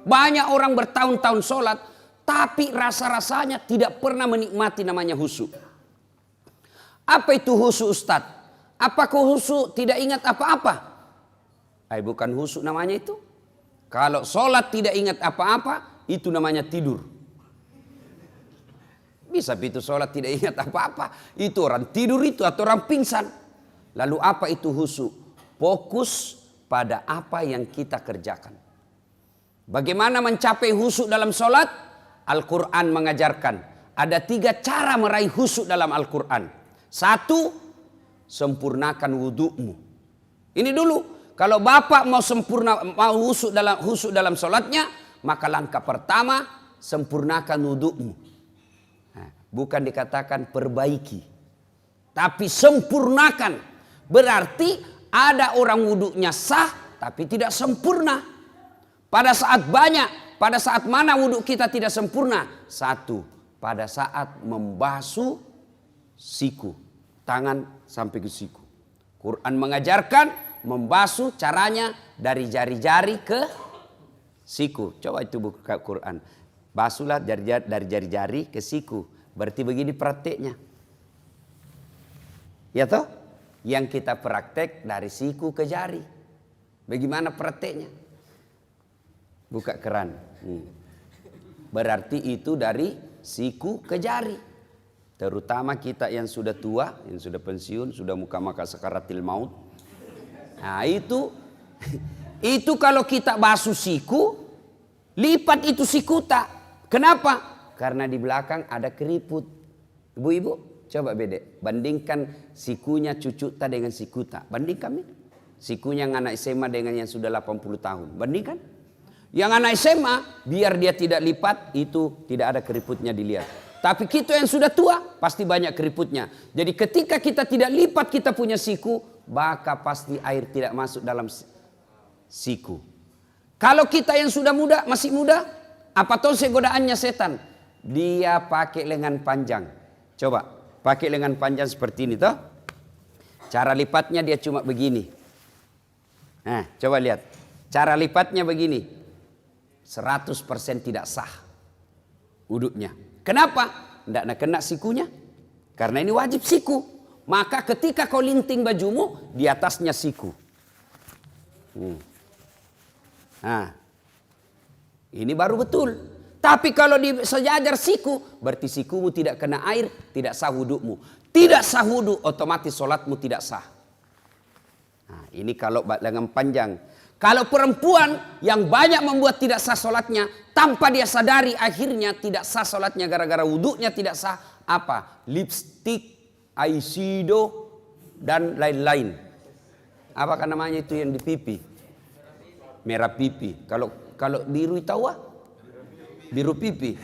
Banyak orang bertahun-tahun sholat, tapi rasa-rasanya tidak pernah menikmati namanya khusyuk. Apa itu khusyuk, Ustadz? Apakah khusyuk tidak ingat apa-apa? Bukan khusyuk namanya itu. Kalau sholat tidak ingat apa-apa, itu namanya tidur. Bisa itu sholat tidak ingat apa-apa, itu orang tidur itu atau orang pingsan. Lalu apa itu khusyuk? Fokus pada apa yang kita kerjakan. Bagaimana mencapai khusyuk dalam sholat? Al-Quran mengajarkan ada 3 cara meraih khusyuk dalam Al-Quran. 1, sempurnakan wudhumu. Ini dulu, kalau bapak mau khusyuk dalam sholatnya, maka langkah pertama sempurnakan wudhumu. Bukan dikatakan perbaiki, tapi sempurnakan. Berarti ada orang wudhunya sah, tapi tidak sempurna. Pada saat mana wudhu kita tidak sempurna? 1, pada saat membasuh siku, tangan sampai ke siku. Quran mengajarkan membasuh caranya dari jari-jari ke siku. Coba itu buka Quran. Basuhlah dari jari-jari ke siku. Berarti begini prakteknya. Ya toh? Yang kita praktek dari siku ke jari. Bagaimana prakteknya? Buka keran. Berarti itu dari siku ke jari. Terutama kita yang sudah tua, yang sudah pensiun, sudah muka-maka sakaratil maut. Nah itu kalau kita basuh siku, lipat itu sikuta. Kenapa? Karena di belakang ada keriput. Ibu-ibu, coba bandingkan sikunya cucuta dengan sikuta. Bandingkan nih. Sikunya yang anak SMA dengan yang sudah 80 tahun. Bandingkan. Yang anak SMA, biar dia tidak lipat, itu tidak ada keriputnya dilihat. Tapi kita yang sudah tua, pasti banyak keriputnya. Jadi ketika kita tidak lipat kita punya siku, maka pasti air tidak masuk dalam siku. Kalau kita yang sudah muda, masih muda, apa tuh godaannya setan? Dia pakai lengan panjang. Coba pakai lengan panjang seperti ini toh. Cara lipatnya dia cuma begini. Nah, coba lihat. Cara lipatnya begini. 100% tidak sah wudhunya. Kenapa? Tidak nak kena sikunya. Karena ini wajib siku. Maka ketika kau linting bajumu, di atasnya siku. Nah, ini baru betul. Tapi kalau sejajar siku, berarti sikumu tidak kena air, tidak sah wudhumu. Tidak sah wudhu, otomatis sholatmu tidak sah. Nah, ini kalau lengan panjang. Kalau perempuan yang banyak membuat tidak sah sholatnya, tanpa dia sadari akhirnya tidak sah sholatnya gara-gara wudhunya tidak sah. Apa? Lipstick, eyeshadow, dan lain-lain. Apakah namanya itu yang di pipi? Merah pipi. Kalau biru tahu ah? Biru pipi.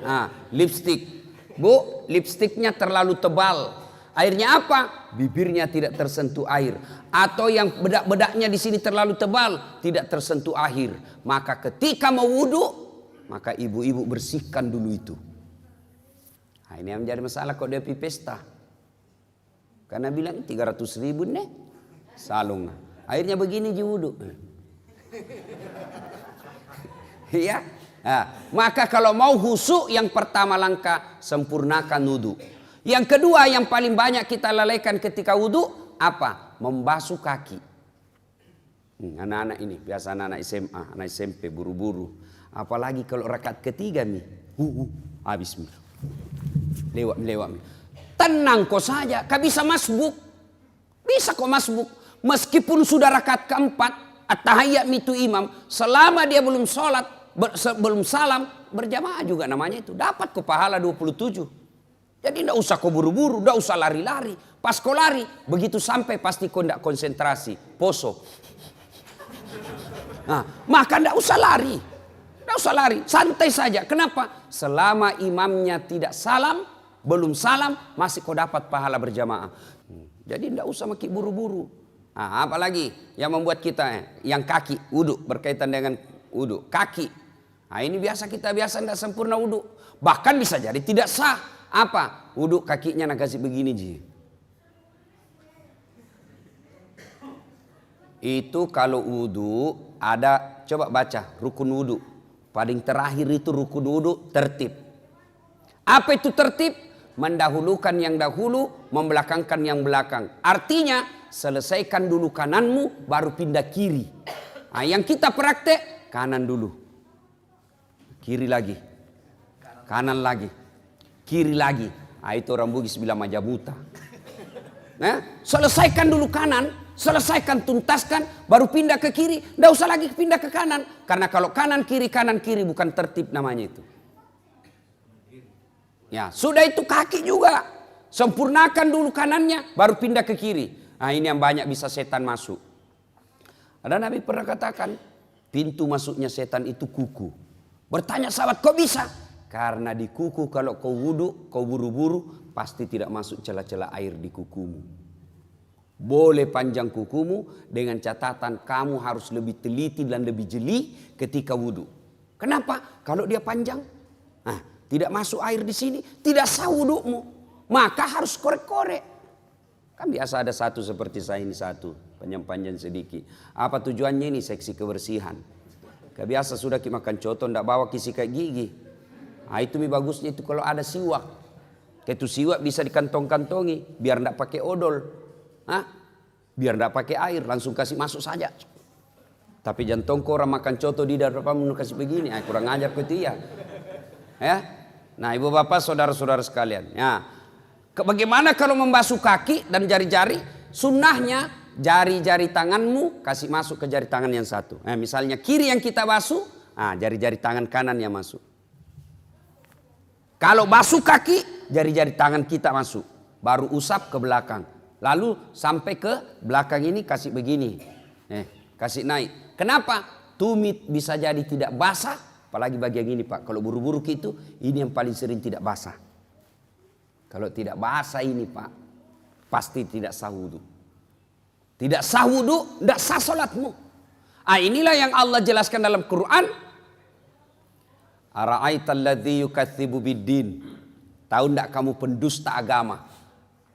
Nah, lipstick. Bu, lipstiknya terlalu tebal. Akhirnya apa? Bibirnya tidak tersentuh air. Atau yang bedak-bedaknya di sini terlalu tebal, tidak tersentuh air. Maka ketika mau wudhu, maka ibu-ibu bersihkan dulu itu. Nah, ini yang menjadi masalah kalau dia pergi pesta. Karena bilang 300.000 nih salung. Akhirnya begini di wudhu. Iya. Nah, maka kalau mau khusyuk, yang pertama langkah sempurnakan wudhu. Yang kedua yang paling banyak kita lalaikan ketika wudhu apa? Membasuh kaki. Anak-anak ini biasa anak SMA, anak SMP buru-buru. Apalagi kalau rakaat ketiga nih, habis nih. Lewat. Tenang kok saja, kau bisa masbuk. Bisa kok masbuk. Meskipun sudah rakaat keempat, at-tahiyyat itu imam, selama dia belum sholat, belum salam, berjamaah juga namanya itu. Dapat kau pahala 27. Jadi tidak usah kau buru-buru, tidak usah lari-lari. Pas kau lari, begitu sampai pasti kau tidak konsentrasi, poso. Nah, maka tidak usah lari. Tidak usah lari, santai saja. Kenapa? Selama imamnya tidak salam, belum salam, masih kau dapat pahala berjamaah. Jadi tidak usah makin buru-buru. Nah, apalagi yang membuat kita, yang kaki, wudhu, berkaitan dengan wudhu. Kaki. Nah, ini kita biasa tidak sempurna wudhu. Bahkan bisa jadi tidak sah. Apa? Wudhu kakinya nak kasih begini ji. Itu kalau wudhu ada, coba baca rukun wudhu. Paling terakhir itu rukun wudhu, tertib. Apa itu tertib? Mendahulukan yang dahulu, membelakangkan yang belakang. Artinya selesaikan dulu kananmu, baru pindah kiri. Nah, yang kita praktek kanan dulu, kiri lagi, kanan lagi, kiri lagi. Nah, itu orang Bugis bilang majamuta. Nah, selesaikan dulu kanan, selesaikan tuntaskan, baru pindah ke kiri. Tidak usah lagi pindah ke kanan, karena kalau kanan kiri bukan tertib namanya itu. Ya, sudah itu kaki juga. Sempurnakan dulu kanannya, baru pindah ke kiri. Nah, ini yang banyak bisa setan masuk. Ada Nabi pernah katakan, pintu masuknya setan itu kuku. Bertanya sahabat, kok bisa? Karena di kuku kalau kau wudhu, kau buru-buru, pasti tidak masuk celah-celah air di kukumu. Boleh panjang kukumu, dengan catatan kamu harus lebih teliti dan lebih jeli ketika wudhu. Kenapa? Kalau dia panjang, nah, tidak masuk air di sini, tidak sah wudhumu. Maka harus korek-korek. Kan biasa ada satu seperti saya ini satu, panjang-panjang sedikit. Apa tujuannya ini? Seksi kebersihan. Kebiasa sudah kita makan coto, tidak bawa sikat gigi. Nah, itu bagusnya itu kalau ada siwak. Itu siwak bisa dikantong-kantongi, biar tidak pakai odol. Hah? Biar tidak pakai air, langsung kasih masuk saja. Tapi jantung kau orang makan coto di depan kasih begini, kurang ajar kau itu ya. Ya. Nah, ibu bapak, saudara-saudara sekalian. Ya. Bagaimana kalau membasuh kaki dan jari-jari? Sunnahnya jari-jari tanganmu kasih masuk ke jari tangan yang satu. Nah, misalnya kiri yang kita basuh, nah, jari-jari tangan kanan yang masuk. Kalau basuh kaki, jari-jari tangan kita masuk. Baru usap ke belakang. Lalu sampai ke belakang ini kasih begini. Kasih naik. Kenapa? Tumit bisa jadi tidak basah. Apalagi bagian ini Pak. Kalau buru-buru gitu, ini yang paling sering tidak basah. Kalau tidak basah ini Pak, pasti tidak sah wudhu. Tidak sah wudhu, tidak sah sholatmu. Inilah yang Allah jelaskan dalam Quran. Ara'aital ladzi yukatsibu biddin. Tahu tidak kamu pendusta agama?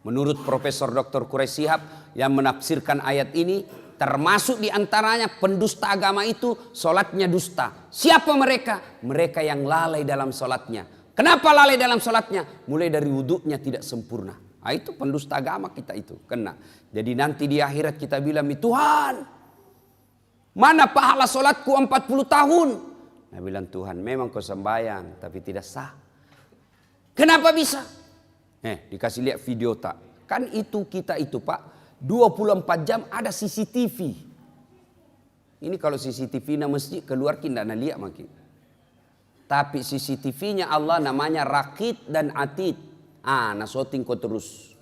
Menurut Profesor Dr. Quraish Shihab yang menafsirkan ayat ini, termasuk diantaranya pendusta agama itu sholatnya dusta. Siapa mereka? Mereka yang lalai dalam sholatnya. Kenapa lalai dalam sholatnya? Mulai dari wudhunya tidak sempurna. Nah, itu pendusta agama kita itu kena. Jadi nanti di akhirat kita bilang, Tuhan, mana pahala sholatku 40 tahun? Nah, bilang Tuhan, memang kau sembahyang tapi tidak sah. Kenapa bisa? Dikasih lihat video tak? Kan itu kita itu Pak, 24 jam ada CCTV. Ini kalau CCTV na mesti keluar kita nak lihat makin. Tapi CCTV-nya Allah namanya Raqib dan Atid. Nah shooting kau terus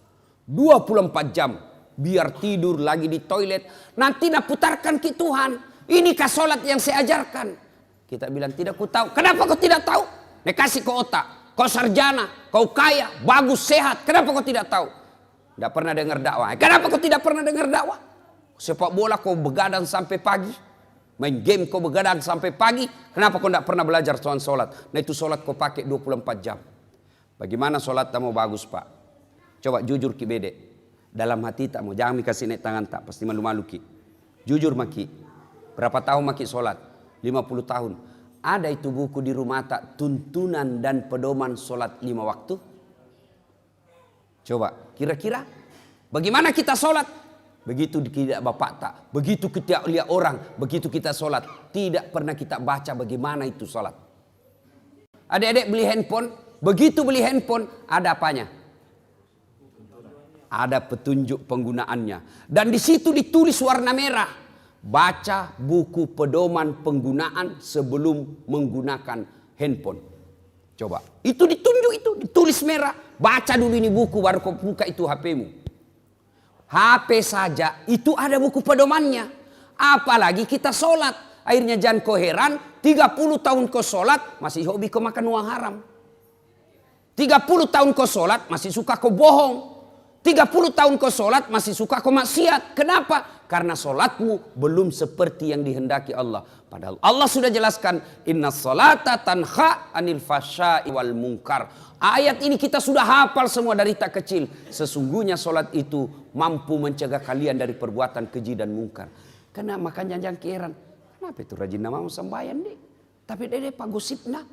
24 jam. Biar tidur lagi di toilet. Nanti nak putarkan ke Tuhan. Inikah sholat yang saya ajarkan? Kita bilang tidak ku tahu. Kenapa kau tidak tahu? Nek kasih kau otak. Kau sarjana, kau kaya, bagus, sehat. Kenapa kau tidak tahu? Tidak pernah dengar dakwah. Kenapa kau tidak pernah dengar dakwah? Sepak bola kau begadang sampai pagi. Main game kau begadang sampai pagi. Kenapa kau tidak pernah belajar soal sholat? Nah itu sholat kau pakai 24 jam. Bagaimana sholat kamu bagus Pak? Coba jujur ki bede. Dalam hati tak mau. Jangan kasih naik tangan tak. Pasti malu-malu ki. Jujur maki. Berapa tahun maki sholat? 50 tahun. Ada itu buku di rumah tak, tuntunan dan pedoman sholat 5 waktu? Coba, kira-kira bagaimana kita sholat? Begitu tidak bapak tak, begitu kita lihat orang, begitu kita sholat. Tidak pernah kita baca bagaimana itu sholat. Adik-adik beli handphone, begitu beli handphone, ada apanya? Ada petunjuk penggunaannya. Dan di situ ditulis warna merah. Baca buku pedoman penggunaan sebelum menggunakan handphone. Coba. Itu ditunjuk itu. Ditulis merah. Baca dulu ini buku baru kau buka itu HP-mu. HP saja itu ada buku pedomannya. Apalagi kita sholat. Akhirnya jangan kau heran. 30 tahun kau sholat masih hobi kau makan uang haram. 30 tahun kau sholat masih suka kau bohong. 30 tahun kau sholat masih suka kau maksiat. Kenapa? Karena sholatmu belum seperti yang dihendaki Allah. Padahal Allah sudah jelaskan. Inna sholata tanha anil fasya'i wal munkar. Ayat ini kita sudah hafal semua dari tak kecil. Sesungguhnya sholat itu mampu mencegah kalian dari perbuatan keji dan mungkar. Karena makanya jangan keheran. Kenapa itu rajin nama sembahyang deh? Tapi dede pak gosipna,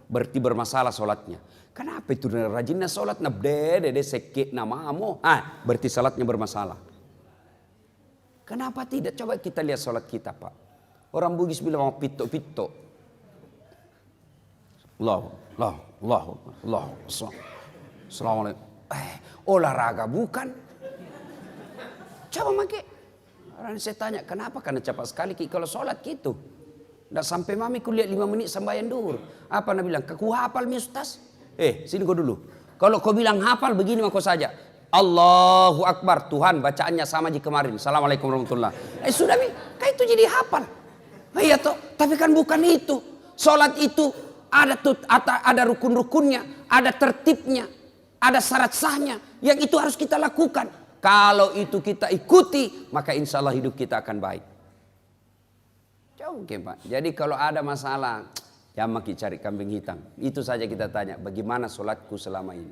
berarti bermasalah sholatnya. Kenapa itu rajinnya sholat dede sekit namamo? Berarti sholatnya bermasalah. Kenapa tidak? Coba kita lihat sholat kita pak. Orang Bugis bilang pito. Allah. Assalamualaikum. Olahraga bukan? Coba make. Orang saya tanya, kenapa? Karena cepat sekali kalau sholat gitu. Nggak sampai mami kulihat 5 menit sembahyang duhur. Apa nak bilang? Aku hafal mi ustaz. Sini kau dulu. Kalau kau bilang hafal begini mah kau saja. Allahu Akbar. Tuhan bacaannya sama di kemarin. Assalamualaikum warahmatullahi. Sudah mi. Kan itu jadi hafal. Iya toh. Tapi kan bukan itu. Sholat itu ada rukun-rukunnya. Ada tertibnya. Ada syarat sahnya. Yang itu harus kita lakukan. Kalau itu kita ikuti, maka insya Allah hidup kita akan baik. Oke Pak. Jadi kalau ada masalah, jangan cari kambing hitam. Itu saja kita tanya, bagaimana sholatku selama ini.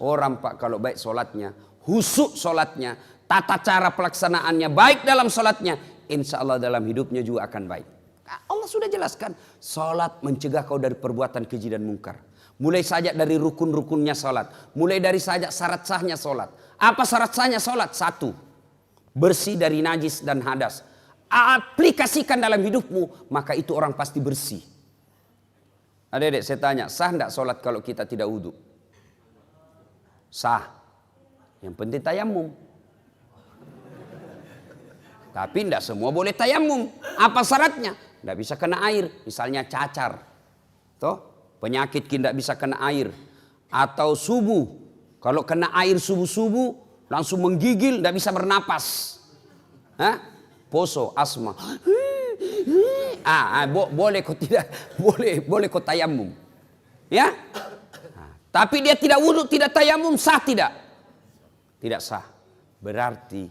Orang Pak kalau baik sholatnya, husuk sholatnya, tata cara pelaksanaannya baik dalam sholatnya, insya Allah dalam hidupnya juga akan baik. Allah sudah jelaskan, sholat mencegah kau dari perbuatan keji dan mungkar. Mulai saja dari rukun-rukunnya sholat. Mulai dari saja syarat sahnya sholat. Apa syarat sahnya sholat? 1. Bersih dari najis dan hadas. Aplikasikan dalam hidupmu, maka itu orang pasti bersih. Adik-adik saya tanya, sah tidak sholat kalau kita tidak wudhu? Sah. Yang penting tayamum. Tapi tidak semua boleh tayamum. Apa syaratnya? Tidak bisa kena air. Misalnya cacar. Toh? Penyakit tidak bisa kena air. Atau subuh. Kalau kena air subuh-subuh langsung menggigil, tidak bisa bernapas. Poso, asma. Boleh kok tidak, boleh kok tayamum. Ya? Tapi dia tidak wudhu, tidak tayamum, sah tidak? Tidak sah. Berarti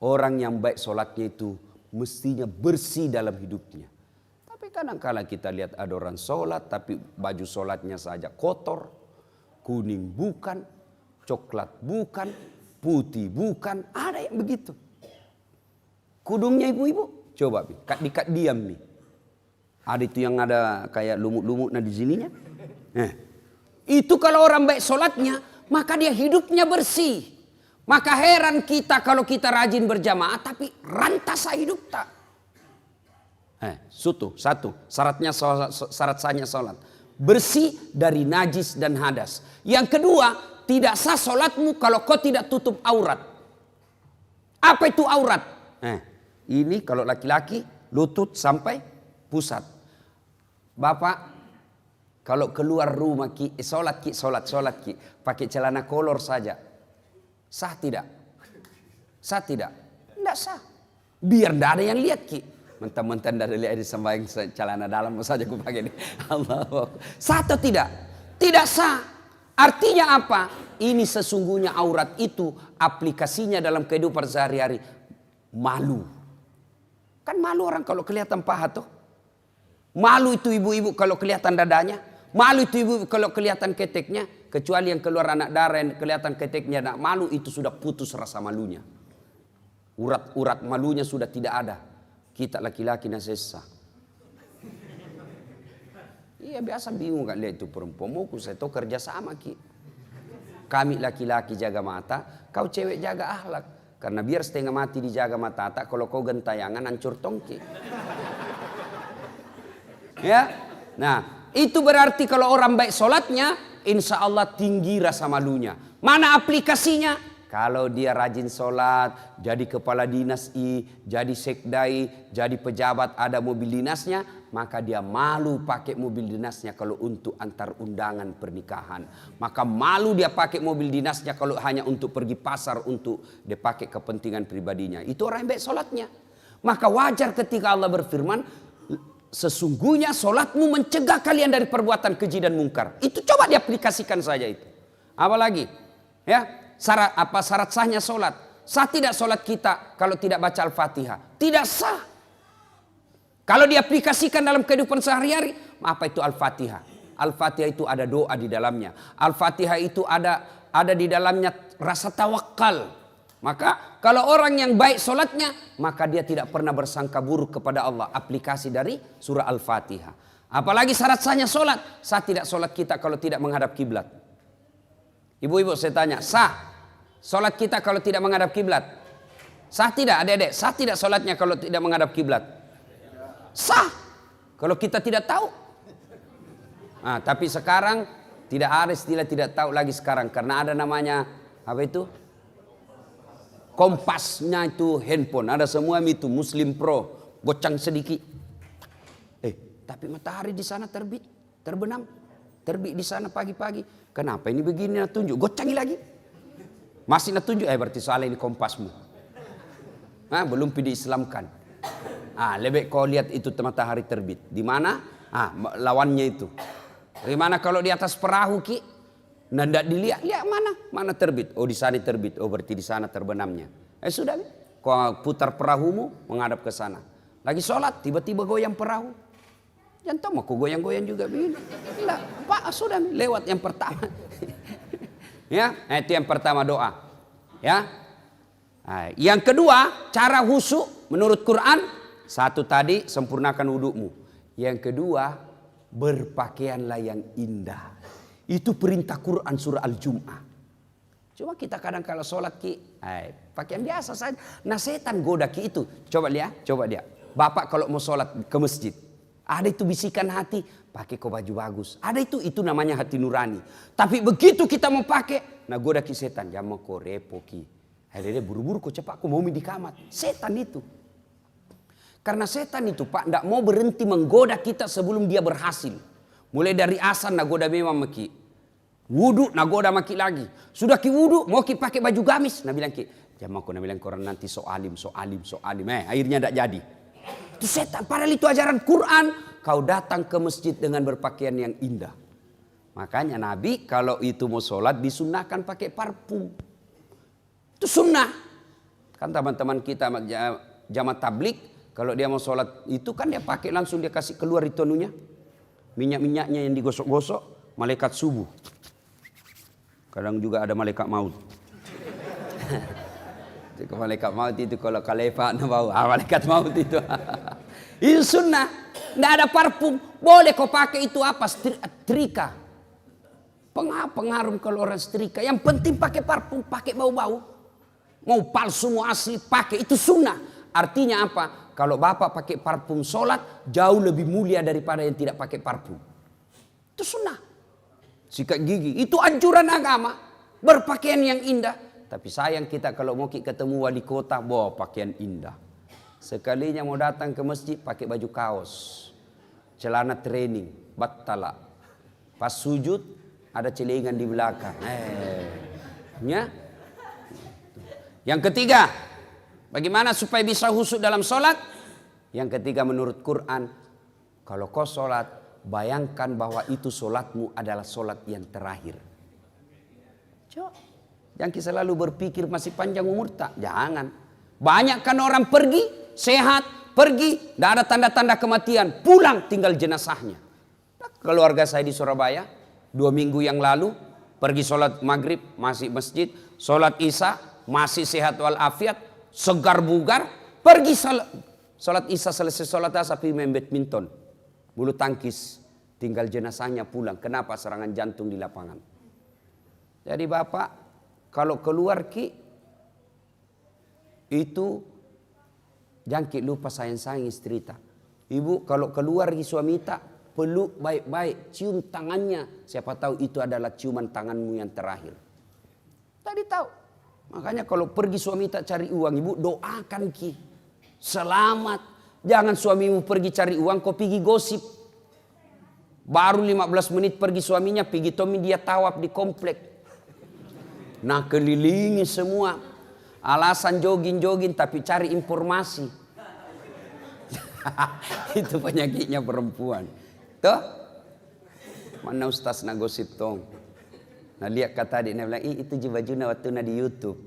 orang yang baik sholatnya itu mestinya bersih dalam hidupnya. Tapi kadang-kadang kita lihat ada orang sholat tapi baju sholatnya saja kotor. Kuning bukan, coklat bukan, putih bukan, ada yang begitu. Kudungnya ibu-ibu, coba dikat diam nih. Ada itu yang ada kayak lumut-lumut di sininya. Itu kalau orang baik sholatnya, maka dia hidupnya bersih. Maka heran kita kalau kita rajin berjamaah, tapi rantasa hidup tak. Satu, syarat sahnya sholat. Bersih dari najis dan hadas. Yang kedua, tidak sah sholatmu kalau kau tidak tutup aurat. Apa itu aurat? Ini kalau laki-laki lutut sampai pusat. Bapak kalau keluar rumah sholat pakai celana kolor saja. Sah tidak? Sah tidak? Tidak sah. Biar tidak ada yang lihat mentang-mentang dari lihat sembahyang celana dalam saja aku pakai ini. Allah. Sah atau tidak? Tidak sah. Artinya apa? Ini sesungguhnya aurat itu aplikasinya dalam kehidupan sehari-hari. Malu. Kan malu orang kalau kelihatan paha tuh. Malu itu ibu-ibu kalau kelihatan dadanya. Malu itu ibu kalau kelihatan keteknya. Kecuali yang keluar anak darah yang kelihatan keteknya. Nah, malu itu sudah putus rasa malunya. Urat-urat malunya sudah tidak ada. Kita laki-laki nasesa. Iya biasa bingung kan lihat itu perempuan. Mau saya tahu kerja sama Kami laki-laki jaga mata, kau cewek jaga akhlak. Karena biar setengah mati dijaga mata tak, kalau kau gentayangan hancur tongki. Ya, nah itu berarti kalau orang baik sholatnya, insya Allah tinggi rasa malunya. Mana aplikasinya? Kalau dia rajin sholat, jadi kepala dinas jadi sekdai, jadi pejabat ada mobil dinasnya, maka dia malu pakai mobil dinasnya kalau untuk antar undangan pernikahan. Maka malu dia pakai mobil dinasnya kalau hanya untuk pergi pasar untuk dia pakai kepentingan pribadinya. Itu orang yang baik sholatnya. Maka wajar ketika Allah berfirman, sesungguhnya sholatmu mencegah kalian dari perbuatan keji dan mungkar. Itu coba diaplikasikan saja itu. Apalagi? Ya. Syarat sahnya sholat. Sah tidak sholat kita kalau tidak baca Al-Fatihah? Tidak sah. Kalau diaplikasikan dalam kehidupan sehari-hari, apa itu Al-Fatihah? Al-Fatihah itu ada doa di dalamnya. Al-Fatihah itu ada di dalamnya rasa tawakal. Maka kalau orang yang baik solatnya, maka dia tidak pernah bersangka buruk kepada Allah. Aplikasi dari surah Al-Fatihah. Apalagi syarat sahnya solat. Sah tidak solat kita kalau tidak menghadap kiblat? Ibu-ibu saya tanya, sah solat kita kalau tidak menghadap kiblat? Sah tidak adik-adik? Sah tidak solatnya kalau tidak menghadap kiblat? Sah kalau kita tidak tahu. Nah, tapi sekarang tidak ada istilah tidak tahu lagi sekarang. Karena ada namanya apa itu? Kompasnya itu handphone. Ada semua itu Muslim Pro. Gocang sedikit. Tapi matahari di sana terbit. Terbenam. Terbit di sana pagi-pagi. Kenapa ini begini nak tunjuk? Gocangi lagi. Masih nak tunjuk. Berarti soalnya ini kompasmu. Belum diislamkan. Lebih kau lihat itu matahari terbit. Di mana? Lawannya itu. Di mana kalau di atas perahu ki? Nah, tidak dilihat, lihat mana terbit. Oh, di sana terbit. Oh, berarti di sana terbenamnya. Sudah, kau putar perahumu menghadap ke sana. Lagi sholat, tiba-tiba goyang perahu. Jangan tahu, aku goyang-goyang juga begini. Enggak, Pak, sudah lewat yang pertama. Ya, itu yang pertama doa. Ya, yang kedua, cara khusyuk menurut Quran. Satu tadi, sempurnakan wudukmu. Yang kedua, berpakaianlah yang indah. Itu perintah Quran surah Al-Jum'ah. Cuma kita kadang kalau sholat ki, pakaian biasa saja. Nah setan goda ki itu. Coba dia. Bapak kalau mau sholat ke masjid, ada itu bisikan hati, pakai kau baju bagus. Ada itu namanya hati nurani. Tapi begitu kita mau pakai, nah goda ki setan. Jangan mau kau repo ki. Akhirnya buru-buru kau cepat, kau mau di kamar. Setan itu. Karena setan itu Pak, tidak mau berhenti menggoda kita sebelum dia berhasil. Mulai dari asan nagoda memang maki. Wudu nagoda maki lagi. Sudah ki wudu mau ki pakai baju gamis. Nah bilang ki, jangan aku bilang koran nanti so alim. Akhirnya tidak jadi. Itu setan. Padahal itu ajaran Quran. Kau datang ke masjid dengan berpakaian yang indah. Makanya Nabi kalau itu mau sholat disunnahkan pakai parfum. Itu sunnah. Kan teman-teman kita jamaah tablik. Kalau dia mau sholat itu kan dia pakai langsung dia kasih keluar itu anunya. Minyak-minyaknya yang digosok-gosok, malaikat subuh. Kadang juga ada malaikat maut. Malaikat maut itu kalau kalefa bau, malaikat maut itu. Itu sunnah. Tidak ada parfum. Boleh kau pakai itu apa? Setrika. Pengharum kalau orang setrika. Yang penting pakai parfum, pakai bau-bau. Mau palsu, mau asli, pakai. Itu sunnah. Artinya apa? Kalau bapak pakai parfum sholat, jauh lebih mulia daripada yang tidak pakai parfum. Itu sunnah. Sikat gigi, itu anjuran agama. Berpakaian yang indah. Tapi sayang kita kalau mau ketemu wali kota, bawa pakaian indah. Sekalinya mau datang ke masjid, pakai baju kaos. Celana training, battala. Pas sujud, ada celengan di belakang. Ya. Yang ketiga, bagaimana supaya bisa khusyuk dalam sholat? Yang ketiga menurut Quran, kalau kau sholat, bayangkan bahwa itu sholatmu adalah sholat yang terakhir. Jangan kita selalu berpikir masih panjang umur tak? Jangan. Banyak kan orang pergi, sehat, pergi, tidak ada tanda-tanda kematian, pulang tinggal jenazahnya. Keluarga saya di Surabaya, 2 minggu yang lalu, pergi sholat maghrib, masih masjid, sholat isya, masih sehat walafiat, segar bugar, pergi sholat isya selesai sholat asar pergi main badminton, bulu tangkis, tinggal jenazahnya pulang. Kenapa? Serangan jantung di lapangan. Jadi bapak kalau keluar ki itu jangan lupa sayang-sayang istri tak. Ibu kalau keluar ki suami tak peluk baik-baik, cium tangannya. Siapa tahu itu adalah ciuman tanganmu yang terakhir. Tadi tahu. Makanya kalau pergi suami tak cari uang, ibu doakan ki. Selamat. Jangan suamimu pergi cari uang, kau pergi gosip. Baru 15 menit pergi suaminya, pergi Tommy dia tawaf di komplek. Nah kelilingi semua. Alasan jogging-jogging tapi cari informasi. Itu penyakitnya perempuan. Tuh. Mana ustaz na gosip tong. Nah lihat kata dia bilang, itu baju waktu na di YouTube.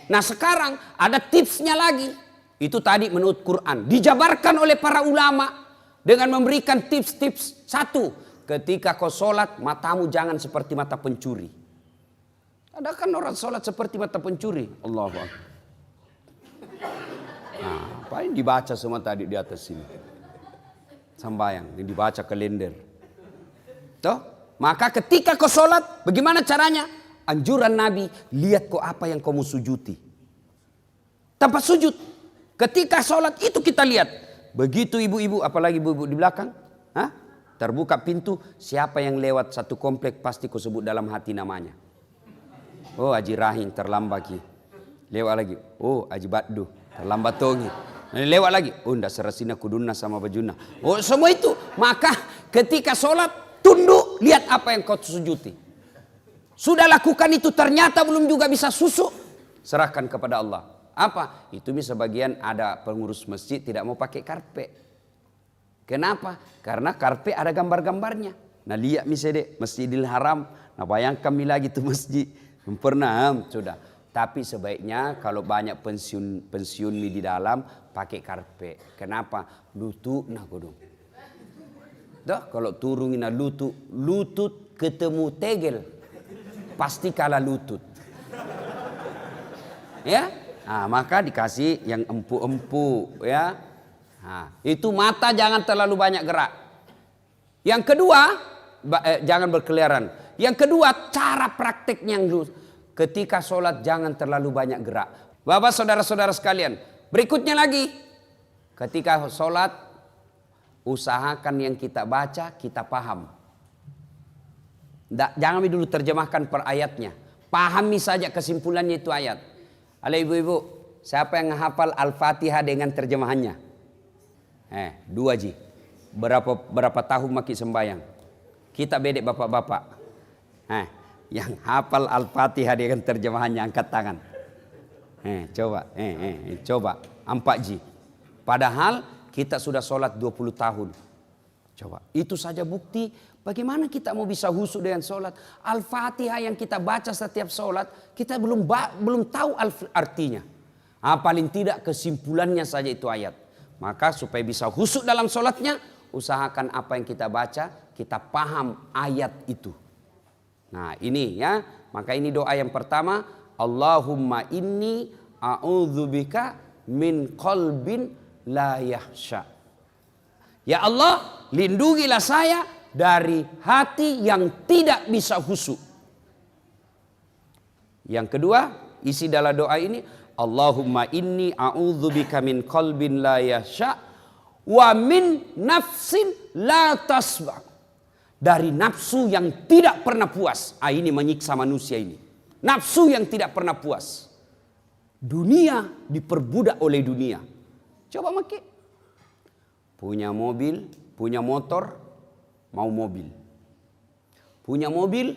Nah sekarang ada tipsnya lagi. Itu tadi menurut Quran. Dijabarkan oleh para ulama dengan memberikan tips-tips. 1. ketika kau sholat, matamu jangan seperti mata pencuri. Ada kan orang sholat seperti mata pencuri. Allahu Akbar. Nah, apa yang dibaca semua tadi di atas sini? Sambayang, yang dibaca kalender. Toh? Maka ketika kau sholat, bagaimana caranya? Anjuran Nabi, lihat kau apa yang kau mau sujuti. Tanpa sujud. Ketika sholat itu kita lihat. Begitu ibu-ibu, apalagi ibu-ibu di belakang. Terbuka pintu, siapa yang lewat satu komplek pasti kau sebut dalam hati namanya. Oh Haji Rahim terlambat ki. Lewat lagi. Oh Haji Baddu terlambat tongi. Lewat lagi. Oh ndak serasina kuduna sama bajuna. Oh semua itu. Maka ketika sholat tunduk lihat apa yang kau sujuti. Sudah lakukan itu ternyata belum juga bisa susuk. Serahkan kepada Allah. Apa? Itu sebagian ada pengurus masjid tidak mau pakai karpet. Kenapa? Karena karpet ada gambar-gambarnya. Nah lihat misalnya Masjidil Haram. Nah bayangkan lagi itu masjid. Pernah sudah. Tapi sebaiknya kalau banyak pensiun di dalam pakai karpet. Kenapa? Lutut nah godong. Dah kalau turun na lutut ketemu tegel pasti kalah lutut. Ya? Nah, maka dikasih yang empuk-empuk ya. Nah, itu mata jangan terlalu banyak gerak. Yang kedua, jangan berkeliaran. Yang kedua, cara prakteknya yang ketika sholat jangan terlalu banyak gerak. Bapak saudara-saudara sekalian, berikutnya lagi. Ketika sholat, usahakan yang kita baca, kita paham. Jangan dulu terjemahkan per ayatnya. Pahami saja kesimpulannya itu ayat. Halo ibu-ibu, siapa yang menghafal Al-Fatihah dengan terjemahannya? 2 ji. Berapa tahun maki sembayang? Kita bedek bapak-bapak. Yang hafal Al-Fatihah dengan terjemahannya angkat tangan. Coba 4 ji. Padahal kita sudah sholat 20 tahun. Coba, itu saja bukti bagaimana kita mau bisa khusyuk dengan sholat. Al-Fatihah yang kita baca setiap sholat, kita belum tahu artinya. Paling tidak kesimpulannya saja itu ayat. Maka supaya bisa khusyuk dalam sholatnya, usahakan apa yang kita baca, kita paham ayat itu. Nah ini ya, maka ini doa yang pertama. Allahumma inni a'udzubika min qalbin la yahsha. Ya Allah, lindungilah saya dari hati yang tidak bisa khusyuk. Yang kedua, isi dalam doa ini, Allahumma inni a'udzubika min qalbin la yahsha wa min nafsin la tasba. Dari nafsu yang tidak pernah puas. Ini menyiksa manusia ini. Nafsu yang tidak pernah puas. Dunia diperbudak oleh dunia. Coba maki. Punya mobil, punya motor, mau mobil. Punya mobil,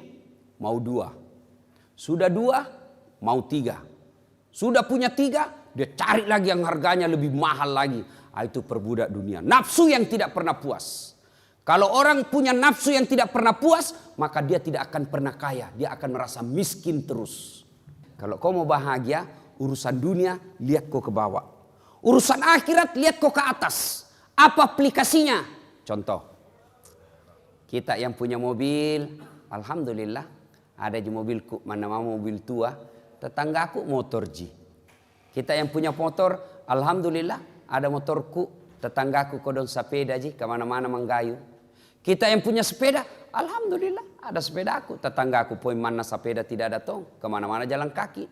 mau 2. Sudah 2, mau 3. Sudah punya 3, dia cari lagi yang harganya lebih mahal lagi. Itu perbudak dunia. Nafsu yang tidak pernah puas. Kalau orang punya nafsu yang tidak pernah puas, maka dia tidak akan pernah kaya. Dia akan merasa miskin terus. Kalau kau mau bahagia, urusan dunia, lihat kau ke bawah. Urusan akhirat, lihat kau ke atas. Apa aplikasinya? Contoh. Kita yang punya mobil, alhamdulillah. Ada di mobilku, mana mau mobil tua. Tetanggaku motor ji. Kita yang punya motor, alhamdulillah. Ada motorku, tetanggaku kodon sepeda ji. Kemana-mana menggayu. Kita yang punya sepeda, alhamdulillah. Ada sepeda aku, tetanggaku poin mana sepeda tidak ada tong. Kemana-mana jalan kaki.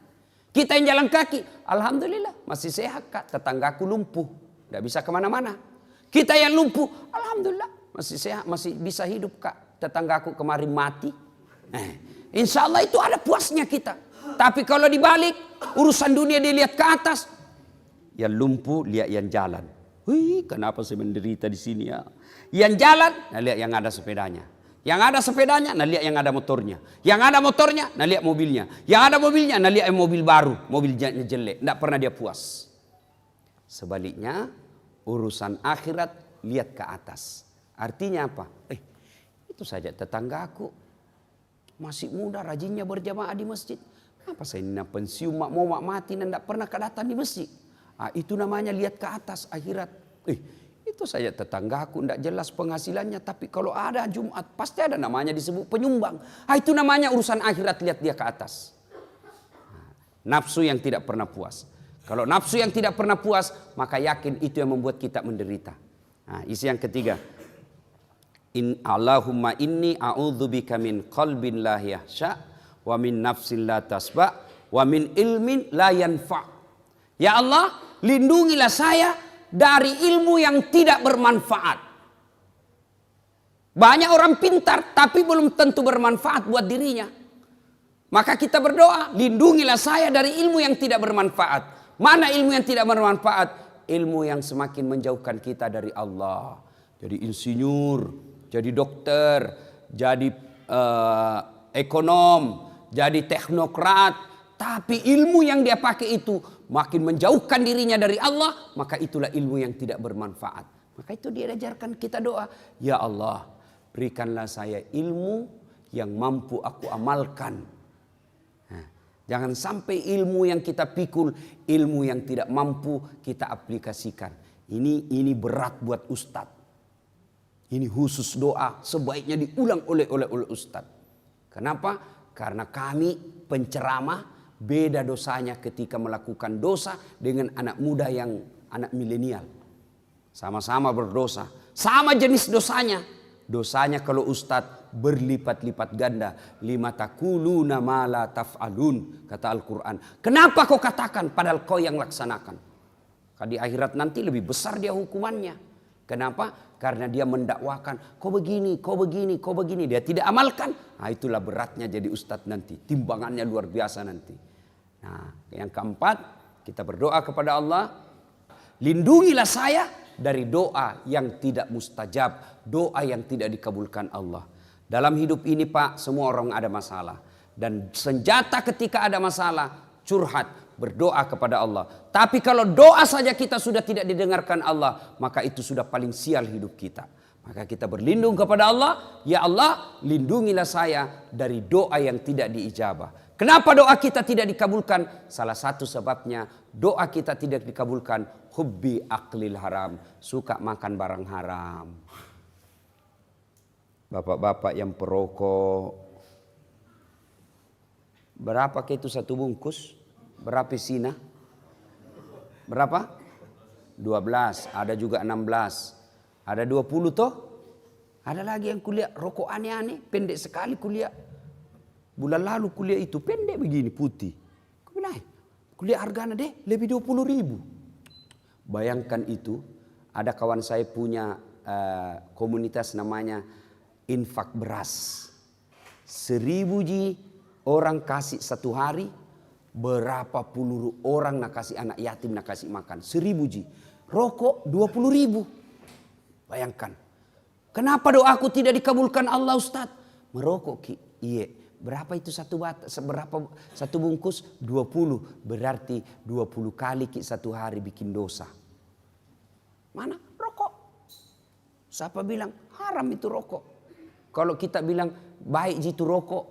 Kita yang jalan kaki, alhamdulillah. Masih sehat kak, tetanggaku lumpuh. Tidak bisa kemana-mana. Kita yang lumpuh, alhamdulillah. Masih sehat, masih bisa hidup kak. Tetanggaku kemarin mati. Insya Allah itu ada puasnya kita. Tapi kalau dibalik, urusan dunia dilihat ke atas. Yang lumpuh, lihat yang jalan. Wih, kenapa saya menderita di sini ya? Yang jalan, nah lihat yang ada sepedanya. Yang ada sepedanya, nah lihat yang ada motornya. Yang ada motornya, nah lihat mobilnya. Yang ada mobilnya, nah lihat mobil baru. Mobilnya jelek, tidak pernah dia puas. Sebaliknya, urusan akhirat, lihat ke atas. Artinya apa? Itu saja tetanggaku. Masih muda, rajinnya berjamaah di masjid. Apa saya ini pensiun, mau mati dan tidak pernah kedatang di masjid. Itu namanya lihat ke atas akhirat. Itu Itu saja tetanggaku tidak jelas penghasilannya, tapi kalau ada Jumat pasti ada namanya disebut penyumbang. Itu namanya urusan akhirat, lihat dia ke atas. Nafsu yang tidak pernah puas. Kalau nafsu yang tidak pernah puas, maka yakin itu yang membuat kita menderita. Isi yang ketiga. Allahumma inni a'udzubika min qalbin la yahsha wa min nafsin la tasba wa min ilmin la yanfa. Ya Allah, lindungilah saya dari ilmu yang tidak bermanfaat. Banyak orang pintar tapi belum tentu bermanfaat buat dirinya. Maka kita berdoa, lindungilah saya dari ilmu yang tidak bermanfaat. Mana ilmu yang tidak bermanfaat? Ilmu yang semakin menjauhkan kita dari Allah. Jadi insinyur, jadi dokter, jadi ekonom, jadi teknokrat. Tapi ilmu yang dia pakai itu makin menjauhkan dirinya dari Allah, maka itulah ilmu yang tidak bermanfaat. Maka itu dia ajarkan kita doa. Ya Allah, berikanlah saya ilmu yang mampu aku amalkan. Jangan sampai ilmu yang kita pikul, ilmu yang tidak mampu kita aplikasikan. Ini berat buat ustadz. Ini khusus doa sebaiknya diulang oleh ustadz. Kenapa? Karena kami penceramah beda dosanya ketika melakukan dosa dengan anak muda yang anak milenial. Sama-sama berdosa, sama jenis dosanya. Dosanya kalau ustadz berlipat-lipat ganda. Lima takuluna ma la taf'alun, kata Al-Quran. Kenapa kau katakan padahal kau yang laksanakan? Di akhirat nanti lebih besar dia hukumannya. Kenapa? Karena dia mendakwakan kau begini, kau begini, kau begini. Dia tidak amalkan. Itulah beratnya jadi ustadz nanti. Timbangannya luar biasa nanti. Yang keempat, kita berdoa kepada Allah. Lindungilah saya dari doa yang tidak mustajab, doa yang tidak dikabulkan Allah. Dalam hidup ini Pak, semua orang ada masalah. Dan senjata ketika ada masalah, curhat, berdoa kepada Allah. Tapi kalau doa saja kita sudah tidak didengarkan Allah, maka itu sudah paling sial hidup kita. Maka kita berlindung kepada Allah. Ya Allah, lindungilah saya dari doa yang tidak diijabah. Kenapa doa kita tidak dikabulkan? Salah satu sebabnya doa kita tidak dikabulkan, hubbi aklil haram, suka makan barang haram. Bapak-bapak yang perokok, berapa ke itu satu bungkus? Berapa sina? Berapa? 12, ada juga 16, ada 20 toh? Ada lagi yang kuliah rokok aneh-aneh, pendek sekali kuliah. Bulan lalu kuliah itu pendek begini putih. Kuliah harganya deh lebih 20.000. Bayangkan itu, ada kawan saya punya komunitas namanya infak beras. 1.000 ji orang kasih satu hari, berapa puluh orang nak kasih anak yatim nak kasih makan. 1.000 ji. Rokok 20.000. Bayangkan. Kenapa doaku tidak dikabulkan Allah Ustaz? Merokok Ki. Iya. Berapa itu satu bungkus? 20. Berarti 20 kali Ki satu hari bikin dosa. Mana? Rokok. Siapa bilang haram itu rokok? Kalau kita bilang baik itu rokok.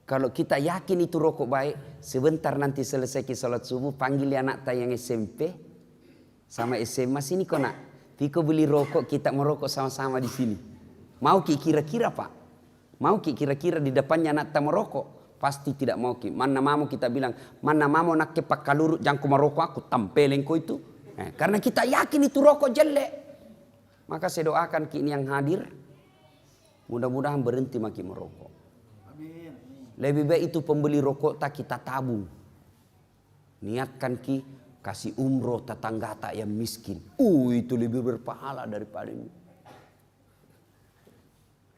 Kalau kita yakin itu rokok baik. Sebentar nanti selesai ke salat subuh. Panggil anak yang SMP. Sama SMA sini kok nak. Tiko beli rokok, kita merokok sama-sama di sini. Mau Ki kira-kira Pak? Mau Ki kira-kira di depannya anak tak merokok? Pasti tidak mau Ki. Mana mau kita bilang, mana mau nak ke pak kalurut jangan merokok aku tampelin kau itu. Karena kita yakin itu rokok jelek. Maka saya doakan Ki ini yang hadir. Mudah-mudahan berhenti maki merokok. Amin. Lebih baik itu pembeli rokok tak kita tabung. Niatkan Ki kasih umroh tetangga tak yang miskin. Itu lebih berpahala daripada ini.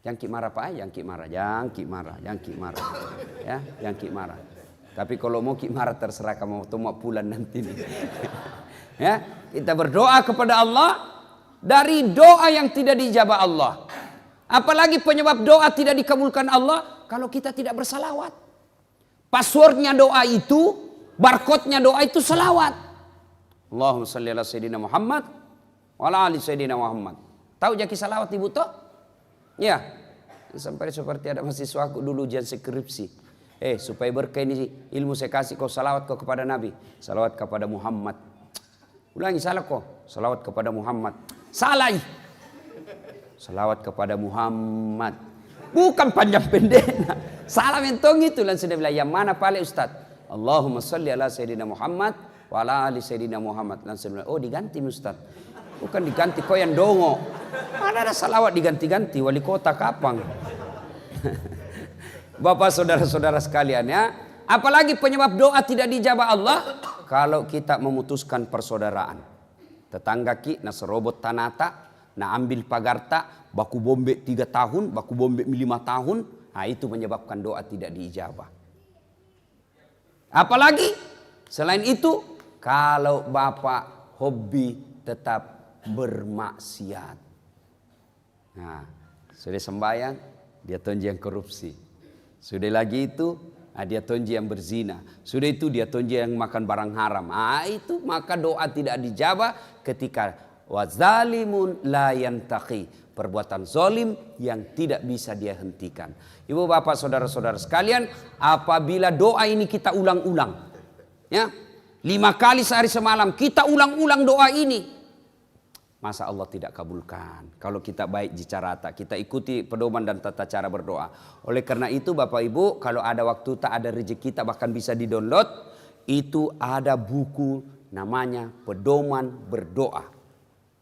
Jangan Ki marah Pak, jangan Ki marah, jangan Ki marah, jangan Ki marah. Ya, jangan Ki marah. Tapi kalau mau Ki marah terserah kamu mau pulang nanti nih. Ya, kita berdoa kepada Allah dari doa yang tidak dijabah Allah. Apalagi penyebab doa tidak dikabulkan Allah kalau kita tidak bersalawat. Passwordnya doa itu, barcode-nya doa itu salawat. Allahumma salli ala sayyidina Muhammad wa ala ali sayyidina Muhammad. Tahu jaki salawat Ibu toh? Ya. Sampai seperti ada mahasiswa aku dulu ujian skripsi. Supaya berkah ini ilmu saya kasih kau salawat kau kepada Nabi. Salawat kepada Muhammad. Ulangi salah kau. Salawat kepada Muhammad. Salah. Salawat kepada Muhammad. Bukan panjang pendek. Salah mentong itu. Langsung dia bilang, yang mana paling Ustaz? Allahumma salli ala Sayyidina Muhammad wa ala ali Sayyidina Muhammad. Langsung dia bilang, oh diganti Ustaz. Bukan diganti kau yang dongo. Mana ada salawat diganti-ganti. Wali kota kapang. Bapak saudara-saudara sekalian ya. Apalagi penyebab doa tidak dijabah Allah. Kalau kita memutuskan persaudaraan. Tetangga ki na serobot tanata. Na ambil pagarta, baku bombe 3 tahun, baku bombe 5 tahun, nah itu menyebabkan doa tidak diijabah. Apalagi selain itu, kalau bapak hobi tetap bermaksiat. Nah, sudah sembahyang, dia tonji yang korupsi. Sudah lagi itu, dia tonji yang berzina. Sudah itu dia tonji yang makan barang haram. Ah itu maka doa tidak dijabah ketika wazalimun la yantaqi, perbuatan zalim yang tidak bisa dia hentikan. Ibu bapak saudara-saudara sekalian, apabila doa ini kita ulang-ulang, ya 5 kali sehari semalam kita ulang-ulang doa ini, masa Allah tidak kabulkan. Kalau kita baik jicarata, kita ikuti pedoman dan tata cara berdoa. Oleh karena itu bapak ibu, kalau ada waktu tak ada rezeki kita bahkan bisa di-download, itu ada buku namanya Pedoman Berdoa.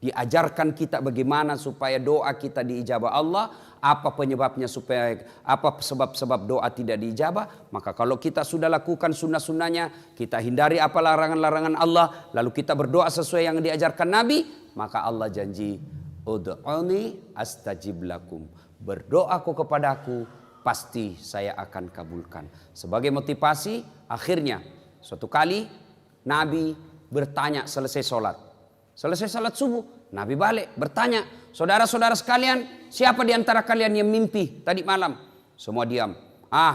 Diajarkan kita bagaimana supaya doa kita diijabah Allah, apa penyebabnya supaya, apa sebab-sebab doa tidak diijabah. Maka kalau kita sudah lakukan sunnah-sunnahnya, kita hindari apa larangan-larangan Allah, lalu kita berdoa sesuai yang diajarkan Nabi, maka Allah janji, ud'uni astajib lakum. Berdoa kau kepadaku, pasti saya akan kabulkan. Sebagai motivasi, akhirnya suatu kali Nabi bertanya selesai sholat. Selesai salat subuh, Nabi balik bertanya, saudara-saudara sekalian, siapa di antara kalian yang mimpi tadi malam? Semua diam.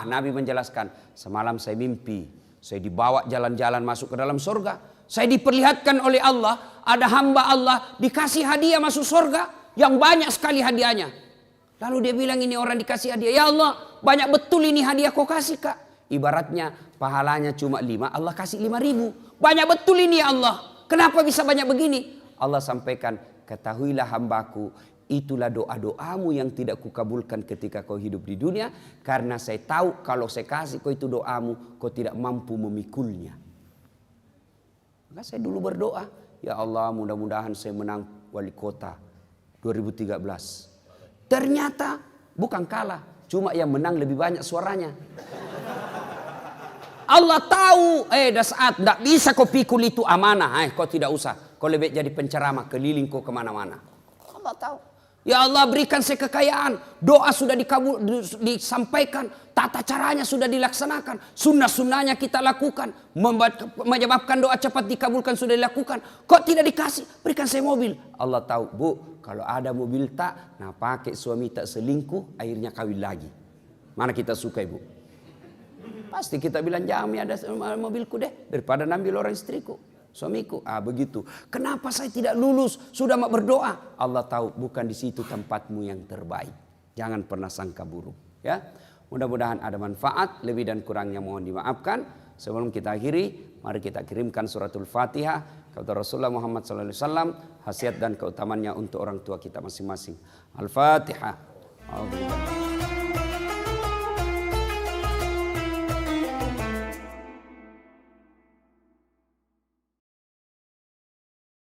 Nabi menjelaskan, semalam saya mimpi, saya dibawa jalan-jalan masuk ke dalam surga. Saya diperlihatkan oleh Allah, ada hamba Allah dikasih hadiah masuk surga yang banyak sekali hadiahnya. Lalu dia bilang, ini orang dikasih hadiah, ya Allah, banyak betul ini hadiah kau kasih kak. Ibaratnya pahalanya cuma 5, Allah kasih 5.000. Banyak betul ini ya Allah. Kenapa bisa banyak begini? Allah sampaikan, ketahuilah hambaku, itulah doa-doamu yang tidak kukabulkan ketika kau hidup di dunia. Karena saya tahu kalau saya kasih kau itu doamu, kau tidak mampu memikulnya. Maka saya dulu berdoa, ya Allah mudah-mudahan saya menang wali kota 2013. Ternyata bukan kalah, cuma yang menang lebih banyak suaranya. Allah tahu, dah saat tidak bisa kau pikul itu amanah, kau tidak usah. Kau lebih jadi penceramah, keliling kau kemana-mana. Allah tahu. Ya Allah berikan saya kekayaan. Doa sudah disampaikan. Tata caranya sudah dilaksanakan. Sunnah-sunnahnya kita lakukan. Menyebabkan doa cepat dikabulkan sudah dilakukan. Kok tidak dikasih? Berikan saya mobil. Allah tahu, bu, kalau ada mobil tak, nah pakai suami tak selingkuh, akhirnya kawin lagi. Mana kita suka ibu? Pasti kita bilang, Jami ada mobilku deh, daripada ambil orang istriku, suamiku. Begitu. Kenapa saya tidak lulus? Sudah mau berdoa. Allah tahu bukan di situ tempatmu yang terbaik. Jangan pernah sangka buruk. Ya, mudah-mudahan ada manfaat. Lebih dan kurangnya mohon dimaafkan. Sebelum kita akhiri, mari kita kirimkan suratul Fatihah kepada Rasulullah Muhammad SAW. Khasiat dan keutamanya untuk orang tua kita masing-masing. Al-Fatihah.